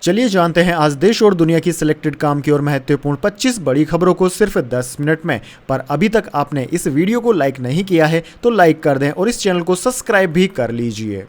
चलिए जानते हैं आज देश और दुनिया की सिलेक्टेड काम की और महत्वपूर्ण 25 बड़ी खबरों को सिर्फ 10 मिनट में। पर अभी तक आपने इस वीडियो को लाइक नहीं किया है तो लाइक कर दें और इस चैनल को सब्सक्राइब भी कर लीजिए।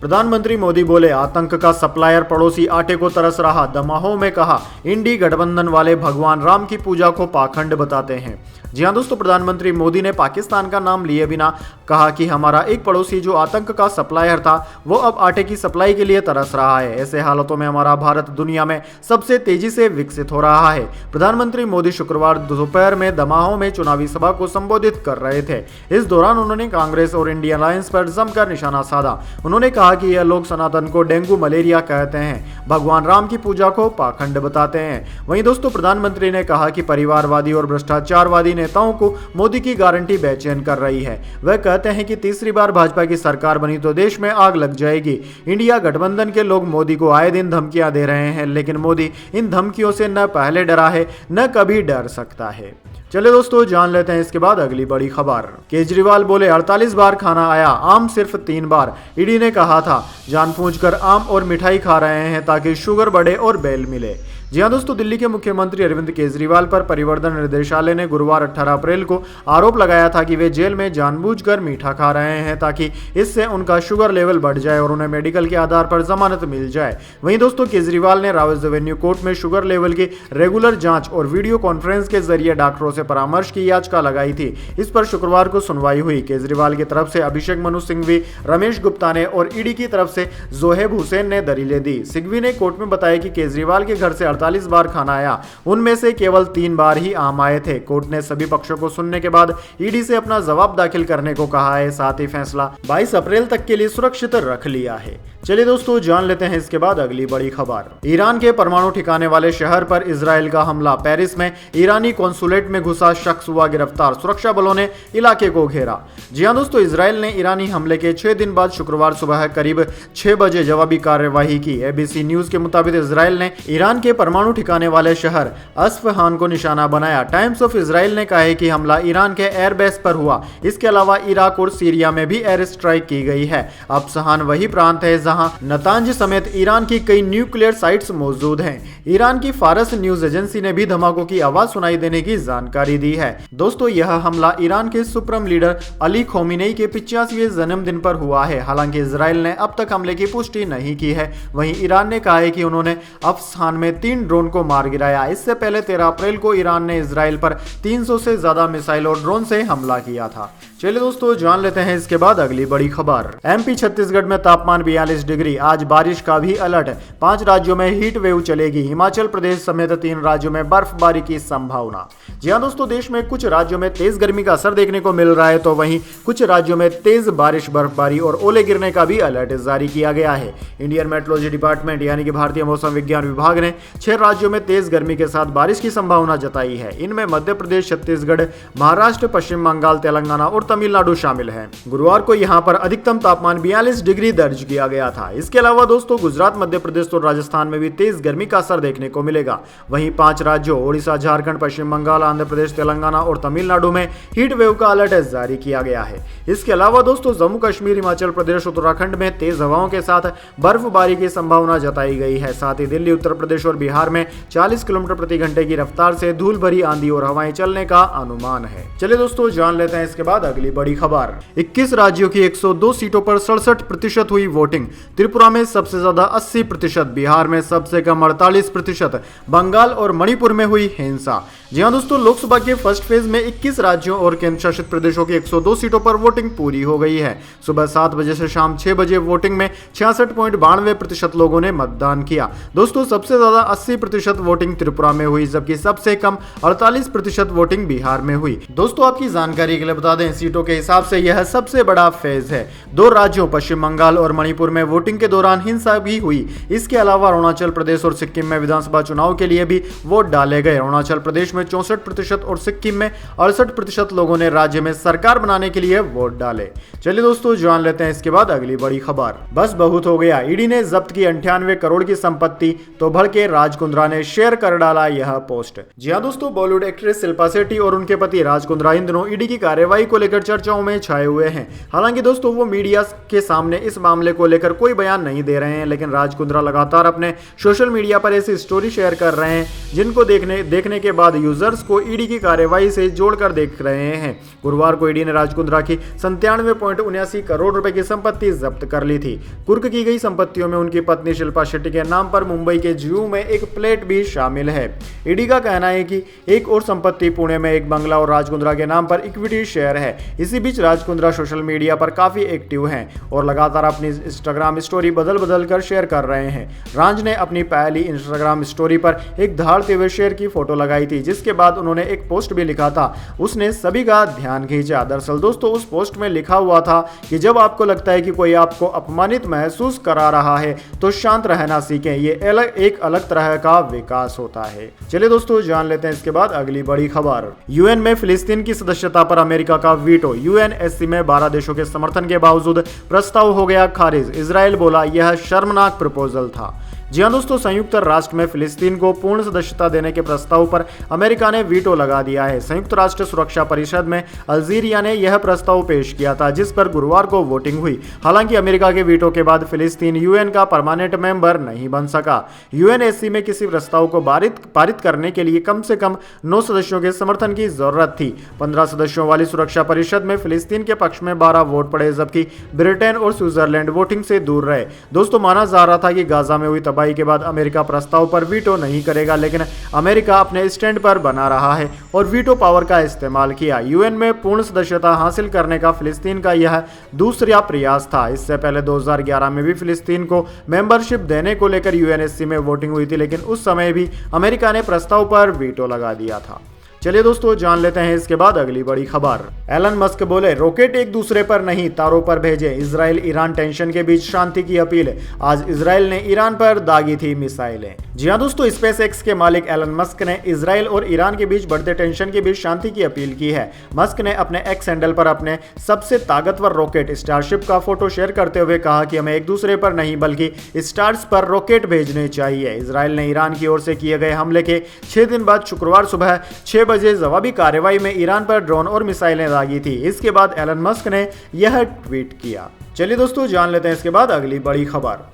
प्रधानमंत्री मोदी बोले, आतंक का सप्लायर पड़ोसी आटे को तरस रहा। दमाहो में कहा, इंडी गठबंधन वाले भगवान राम की पूजा को पाखंड बताते हैं। जी हाँ दोस्तों, प्रधानमंत्री मोदी ने पाकिस्तान का नाम लिए बिना कहा कि हमारा एक पड़ोसी जो आतंक का सप्लायर था वो अब आटे की सप्लाई के लिए तरस रहा है। ऐसे हालातों में हमारा भारत दुनिया में सबसे तेजी से विकसित हो रहा है। प्रधानमंत्री मोदी शुक्रवार दोपहर में दमाहो में चुनावी सभा को संबोधित कर रहे थे। इस दौरान उन्होंने कांग्रेस और इंडिया अलायंस पर जमकर निशाना साधा। उन्होंने कहा कि यह लोग सनातन को डेंगू मलेरिया कहते हैं, भगवान राम की पूजा को पाखंड बताते हैं। वहीं दोस्तों, प्रधानमंत्री ने कहा कि परिवारवादी और भ्रष्टाचारवादी नेताओं को मोदी की गारंटी बेचैन कर रही है। वह कहते हैं कि तीसरी बार भाजपा की सरकार बनी तो देश में आग लग जाएगी। इंडिया गठबंधन के लोग मोदी को आए दिन धमकियां दे रहे हैं, लेकिन मोदी इन धमकियों से न पहले डरा है न कभी डर सकता है। चलिए दोस्तों, जान लेते हैं इसके बाद अगली बड़ी खबर। केजरीवाल बोले, 48 बार खाना आया, आम सिर्फ 3 बार। ईडी ने कहा था जानबूझकर आम और मिठाई खा रहे हैं ताकि शुगर बढ़े और बेल मिले। जी हाँ दोस्तों, दिल्ली के मुख्यमंत्री अरविंद केजरीवाल पर परिवर्तन निदेशालय ने गुरुवार 18 अप्रैल को आरोप लगाया था कि वे जेल में जानबूझकर मीठा खा रहे हैं ताकि इससे उनका शुगर लेवल बढ़ जाए और उन्हें मेडिकल के आधार पर जमानत मिल जाए। वहीं दोस्तों, केजरीवाल ने रावल्स एवेन्यू कोर्ट में शुगर लेवल की रेगुलर जांच और वीडियो कॉन्फ्रेंस के जरिए डॉक्टरों से परामर्श की याचिका लगाई थी। इस पर शुक्रवार को सुनवाई हुई। केजरीवाल की तरफ से अभिषेक मनु सिंघवी, रमेश गुप्ता ने और ईडी की तरफ से जोहेब हुसैन ने दलीलें दी। सिंघवी ने कोर्ट में बताया कि केजरीवाल के घर से 48 बार खाना आया, उनमें से केवल 3 बार ही आम आए थे। कोर्ट ने सभी पक्षों को सुनने के बाद ईडी से अपना जवाब दाखिल करने को कहा है। साथ ही फैसला 22 अप्रैल तक के लिए सुरक्षित रख लिया है। चलिए दोस्तों, जान लेते हैं इसके बाद अगली बड़ी खबर। ईरान के परमाणु ठिकाने वाले शहर पर इजराइल का हमला। पेरिस में ईरानी कॉन्सुलेट में घुसा शख्स हुआ गिरफ्तार। सुरक्षा बलों ने इलाके को घेरा। जी हां दोस्तों, इजराइल ने ईरानी हमले के 6 दिन बाद शुक्रवार सुबह करीब 6 बजे जवाबी कार्यवाही की। एबीसी न्यूज के मुताबिक इजराइल ने ईरान के परमाणु ठिकाने वाले शहर अस्फहान को निशाना बनाया। टाइम्स ऑफ इजराइल ने कहा है कि हमला ईरान के एयरबेस पर हुआ। इसके अलावा इराक और सीरिया में भी एयर स्ट्राइक की गई है। अस्फहान वही प्रांत है जहां नतांज समेत ईरान की कई न्यूक्लियर साइट्स मौजूद हैं। ईरान की फारस न्यूज एजेंसी ने भी धमाकों की आवाज सुनाई देने की जानकारी दी है। दोस्तों, यह हमला ईरान के सुप्रीम लीडर अली खोमेनी के 85वें जन्मदिन पर हुआ है। हालांकि इजराइल ने अब तक हमले की पुष्टि नहीं की है। वहीं ईरान ने कहा है कि उन्होंने अस्फहान में 3 ड्रोन को मार गिराया। इससे पहले 13 अप्रैल को ईरान ने इजराइल पर 300 से ज्यादा मिसाइल और ड्रोन से हमला किया था। चलिए दोस्तों, जान लेते हैं इसके बाद अगली बड़ी खबर। एमपी छत्तीसगढ़ में तापमान 42 डिग्री, आज बारिश का भी अलर्ट। 5 राज्यों में हीट वेव चलेगी। हिमाचल प्रदेश समेत 3 राज्यों में बर्फबारी की संभावना। जी हाँ दोस्तों, देश में कुछ राज्यों में तेज गर्मी का असर देखने को मिल रहा है तो वहीं कुछ राज्यों में तेज बारिश, बर्फबारी और ओले गिरने का भी अलर्ट जारी किया गया है। इंडियन मेट्रोलॉजी डिपार्टमेंट यानी कि भारतीय मौसम विज्ञान विभाग ने 6 राज्यों में तेज गर्मी के साथ बारिश की संभावना जताई है। इनमें मध्य प्रदेश, छत्तीसगढ़, महाराष्ट्र, पश्चिम बंगाल, तेलंगाना और तमिलनाडु शामिल हैं। गुरुवार को यहां पर अधिकतम तापमान 42 डिग्री दर्ज किया गया था। इसके अलावा दोस्तों, गुजरात, मध्य प्रदेश और राजस्थान में भी तेज गर्मी का असर देखने को मिलेगा। वहीं 5 राज्यों ओडिशा, झारखंड, पश्चिम बंगाल, आंध्र प्रदेश, तेलंगाना और तमिलनाडु में हीट वेव का अलर्ट जारी किया गया है। इसके अलावा दोस्तों, जम्मू कश्मीर, हिमाचल प्रदेश, उत्तराखंड में तेज हवाओं के साथ बर्फबारी की संभावना जताई गई है। साथ ही दिल्ली, उत्तर प्रदेश और बिहार में 40 किलोमीटर प्रति घंटे की रफ्तार से धूल भरी आंधी और हवाएं चलने का अनुमान है। चलिए दोस्तों, जान लेते हैं इसके बाद अगली बड़ी खबर। 21 राज्यों की 102 सीटों पर 67% हुई वोटिंग। त्रिपुरा में सबसे ज्यादा 80%, बिहार में सबसे कम 48%, बंगाल और मणिपुर में हुई हिंसा। जी हाँ दोस्तों, लोकसभा के फर्स्ट फेज में 21 राज्यों और केंद्र शासित प्रदेशों की 102 सीटों पर वोटिंग पूरी हो गई है। सुबह 7 बजे से शाम 6 बजे वोटिंग में 66.92% लोगों ने मतदान किया। दोस्तों, सबसे ज्यादा 80% वोटिंग त्रिपुरा में हुई, जबकि सबसे कम 48% वोटिंग बिहार में हुई। दोस्तों, आपकी जानकारी के लिए बता दें, सीटों के हिसाब से यह सबसे बड़ा फेज है। 2 राज्यों पश्चिम बंगाल और मणिपुर में वोटिंग के दौरान हिंसा भी हुई। इसके अलावा अरुणाचल प्रदेश और सिक्किम में विधानसभा चुनाव के लिए भी वोट डाले गए। अरुणाचल प्रदेश में 64% और सिक्किम में 68% लोगों ने राज्य में सरकार बनाने के लिए वोट डाले। चलिए दोस्तों, जान लेते हैं इसके बाद अगली बड़ी खबर। बस बहुत हो गया, ईडी ने जब्त की 98 करोड़ की संपत्ति तो भड़के राज कुंद्रा ने शेयर कर डाला यह पोस्ट। जी हाँ दोस्तों, बॉलीवुड एक्ट्रेस शिल्पा शेट्टी और उनके पति राज कुंद्रा इन दिनों ईडी की कार्रवाई को लेकर चर्चाओं में छाए हुए हैं। हालांकि दोस्तों वो मीडिया के सामने इस मामले को लेकर कोई बयान नहीं दे रहे हैं, लेकिन राज कुंद्रा लगातार अपने सोशल मीडिया पर ऐसी स्टोरी शेयर कर रहे हैं जिनको देखने के बाद यूजर्स को ईडी की कार्रवाई से जोड़कर देख रहे हैं। गुरुवार को ईडी ने राज कुंद्रा की 97.79 करोड़ रुपए की संपत्ति जब्त कर ली थी। कुर्क की गई संपत्तियों में उनकी पत्नी शिल्पा शेट्टी के नाम पर मुंबई के जूहू में एक फ्लैट भी शामिल है। ईडी का कहना है कि एक और संपत्ति पुणे में एक बंगला और राज कुंद्रा के नाम पर इक्विटी शेयर है। इसी बीच राज कुंद्रा सोशल मीडिया पर काफी एक्टिव हैं और लगातार अपनी इंस्टाग्राम स्टोरी बदल कर शेयर कर रहे हैं। राज ने अपनी पहली इंस्टाग्राम स्टोरी पर एक दहाड़ते हुए शेर की फोटो लगाई थी, जिसके बाद उन्होंने एक पोस्ट भी लिखा था। उसने सभी का ध्यान खींचा। दरअसल दोस्तों उस पोस्ट में लिखा हुआ था कि जब आपको लगता है कि कोई आपको अपमानित महसूस करा रहा है तो शांत रहना सीखें, ये एक अलग तरह का विकास होता है। चलिए दोस्तों जान लेते हैं इसके बाद अगली बड़ी खबर। यूएन में फिलिस्तीन की सदस्यता पर अमेरिका का वीटो। यूएनएससी में 12 देशों के समर्थन के बावजूद प्रस्ताव हो गया खारिज। इजराइल बोला यह शर्मनाक प्रपोजल था। जी हाँ दोस्तों, संयुक्त राष्ट्र में फिलिस्तीन को पूर्ण सदस्यता देने के प्रस्ताव पर अमेरिका ने वीटो लगा दिया है। संयुक्त राष्ट्र सुरक्षा परिषद में अल्जीरिया ने यह प्रस्ताव पेश किया था, जिस पर गुरुवार को वोटिंग हुई। हालांकि अमेरिका के वीटो के बाद फिलिस्तीन यूएन का परमानेंट मेंबर नहीं बन सका। यूएनएससी में किसी प्रस्ताव को पारित करने के लिए कम से कम 9 सदस्यों के समर्थन की जरूरत थी। 15 सदस्यों वाली सुरक्षा परिषद में फिलिस्तीन के पक्ष में 12 वोट पड़े, जबकि ब्रिटेन और स्विट्जरलैंड वोटिंग से दूर रहे। दोस्तों माना जा रहा था कि गाजा में हुई के बाद अमेरिका प्रस्ताव पर वीटो नहीं करेगा, लेकिन अमेरिका अपने स्टैंड पर बना रहा है और वीटो पावर का इस्तेमाल किया। यूएन में पूर्ण सदस्यता हासिल करने का फिलिस्तीन का यह दूसरा प्रयास था। इससे पहले 2011 में भी फिलिस्तीन को मेंबरशिप देने को लेकर यूएनएससी में वोटिंग हुई थी, लेकिन उस समय भी अमेरिका ने प्रस्ताव पर वीटो लगा दिया था। चलिए दोस्तों जान लेते हैं इसके बाद अगली बड़ी खबर। एलन मस्क बोले रॉकेट एक दूसरे पर नहीं तारों पर भेजे। इजराइल ईरान टेंशन के बीच शांति की अपील। आज इजराइल ने ईरान पर दागी थी मिसाइलें। जी हाँ दोस्तों, स्पेस एक्स के मालिक एलन मस्क ने इजराइल और ईरान के बीच बढ़ते टेंशन के बीच शांति की अपील की है। मस्क ने अपने एक्स हैंडल पर अपने सबसे ताकतवर रॉकेट स्टारशिप का फोटो शेयर करते हुए कहा कि हमें एक दूसरे पर नहीं बल्कि स्टार्स पर रॉकेट भेजने चाहिए। इजराइल ने ईरान की ओर से किए गए हमले के 6 दिन बाद शुक्रवार सुबह 6 बजे जवाबी कार्रवाई में ईरान पर ड्रोन और मिसाइलें दागी थी। इसके बाद एलन मस्क ने यह ट्वीट किया। चलिए दोस्तों जान लेते हैं इसके बाद अगली बड़ी खबर।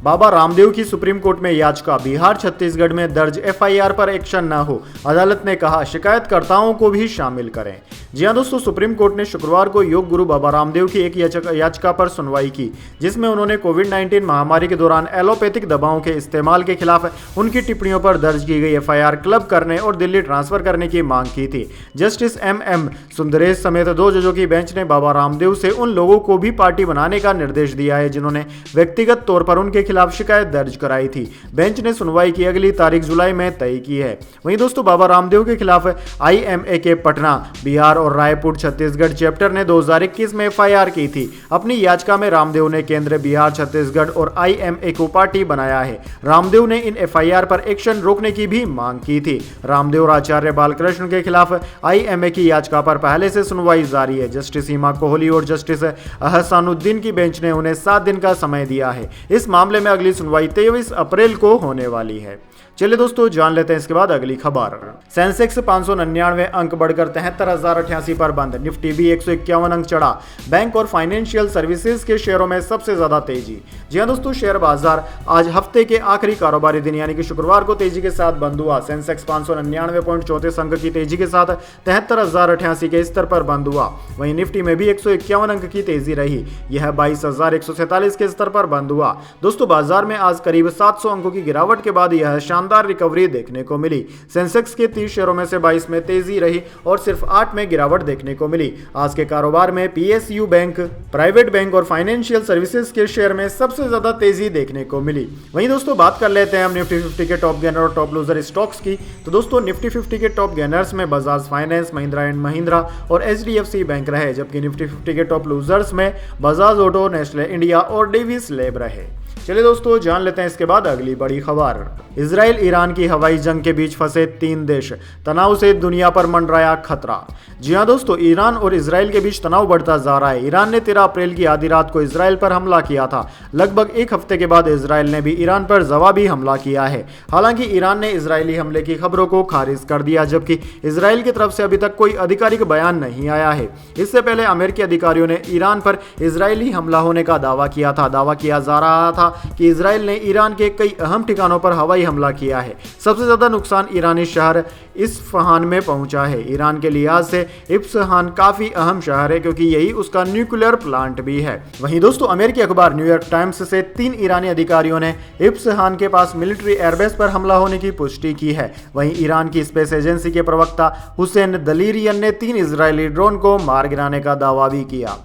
बाबा रामदेव की सुप्रीम कोर्ट में याचिका। बिहार छत्तीसगढ़ में दर्ज एफआईआर पर एक्शन न हो। अदालत ने कहा शिकायतकर्ताओं को भी शामिल करें। जी हाँ दोस्तों, सुप्रीम कोर्ट ने शुक्रवार को योग गुरु बाबा रामदेव की एक याचिका पर सुनवाई की, जिसमें उन्होंने कोविड-19 महामारी के दौरान एलोपैथिक दवाओं के इस्तेमाल के खिलाफ उनकी टिप्पणियों पर दर्ज की गई एफआईआर क्लब करने और दिल्ली ट्रांसफर करने की मांग की थी। जस्टिस एम सुंदरेश समेत 2 जजों की बेंच ने बाबा रामदेव से उन लोगों को भी पार्टी बनाने का निर्देश दिया है जिन्होंने व्यक्तिगत तौर पर उनके खिलाफ शिकायत दर्ज कराई थी। बेंच ने सुनवाई की अगली तारीख जुलाई में तय की है। वहीं दोस्तों बाबा रामदेव के खिलाफ आईएमए के पटना, बिहार और रायपुर छत्तीसगढ़ चैप्टर ने 2021 में एफआईआर की थी। अपनी याचिका में रामदेव ने केंद्र, बिहार, छत्तीसगढ़ और आईएमए को पार्टी बनाया है। रामदेव ने इन एफआईआर पर एक्शन रोकने की भी मांग की थी। रामदेव और आचार्य बालकृष्ण के खिलाफ आईएमए की याचिका पर पहले से सुनवाई जारी है। जस्टिस हिमा कोहली और जस्टिस अहसानुद्दीन की बेंच ने उन्हें 7 दिन का समय दिया है। इस मामले में अगली सुनवाई 23 अप्रैल को होने वाली है। चलिए दोस्तों जान लेते हैं इसके बाद अगली खबर। सेंसेक्स 599 अंक बढ़कर 73,088 पर बंद। निफ्टी भी 151 अंक चढ़ा। बैंक और फाइनेंशियल सर्विसेज के शेयरों में सबसे ज्यादा तेजी। जी हां दोस्तों, शेयर बाजार आज हफ्ते के आखिरी कारोबारी दिन यानी कि शुक्रवार को तेजी के साथ बंद हुआ। सेंसेक्स 599.34 अंक की तेजी के साथ 73,088 के स्तर पर बंद हुआ। वहीं निफ्टी में भी 151 अंक की तेजी रही। यह 22,147 के स्तर पर बंद हुआ। दोस्तों बाजार में आज करीब 700 अंकों की गिरावट के बाद यह शानदार रिकवरी देखने को मिली। सेंसेक्स के 30 शेयरों में से 22 में तेजी रही और सिर्फ 8 में गिरावट देखने को मिली। आज के कारोबार में पीएसयू बैंक, प्राइवेट बैंक और फाइनेंशियल सर्विसेज के शेयर में सबसे ज्यादा तेजी देखने को मिली। वहीं दोस्तों बात कर लेते हैं हम निफ्टी 50 के टॉप गेनर और टॉप लूजर स्टॉक्स की। तो दोस्तों निफ्टी 50 के टॉप गेनर्स में बजाज फाइनेंस, महिंद्रा एंड महिंद्रा और एचडीएफसी बैंक रहे, जबकि निफ्टी 50 के टॉप लूजर्स में बजाज ऑटो, नेस्ले इंडिया और डेविस लैब रहे। चलिए दोस्तों, जान लेते हैं इसके बाद अगली बड़ी खबर। इजराइल ईरान की हवाई जंग के बीच फंसे 3 देश, तनाव से दुनिया पर मंडराया खतरा। जी हां दोस्तों, ईरान और इजराइल के बीच तनाव बढ़ता जा रहा है। ईरान ने 13 अप्रैल की आधी रात को इजराइल पर हमला किया था। लगभग एक हफ्ते के बाद इजराइल ने भी ईरान पर जवाबी हमला किया है। हालांकि ईरान ने इजरायली हमले की खबरों को खारिज कर दिया, जबकि इजराइल की तरफ से अभी तक कोई आधिकारिक बयान नहीं आया है। इससे पहले अमेरिकी अधिकारियों ने ईरान पर इजरायली हमला होने का दावा किया था। दावा किया जा रहा था कि इजराइल ने ईरान के कई अहम ठिकानों पर हवाई हमला किया है। सबसे ज्यादा नुकसान ईरानी शहर इस्फहान में पहुंचा है। ईरान के लिहाज से इस्फहान काफी अहम शहर है, क्योंकि यही उसका न्यूक्लियर प्लांट भी है। वहीं दोस्तों, अमेरिकी अखबार न्यूयॉर्क टाइम्स से 3 ईरानी अधिकारियों ने इस्फहान के पास मिलिट्री एयरबेस पर हमला होने की पुष्टि की है। वहीं ईरान की स्पेस एजेंसी के प्रवक्ता हुसैन दलीरियन ने 3 इजरायली ड्रोन को मार गिराने का दावा भी किया।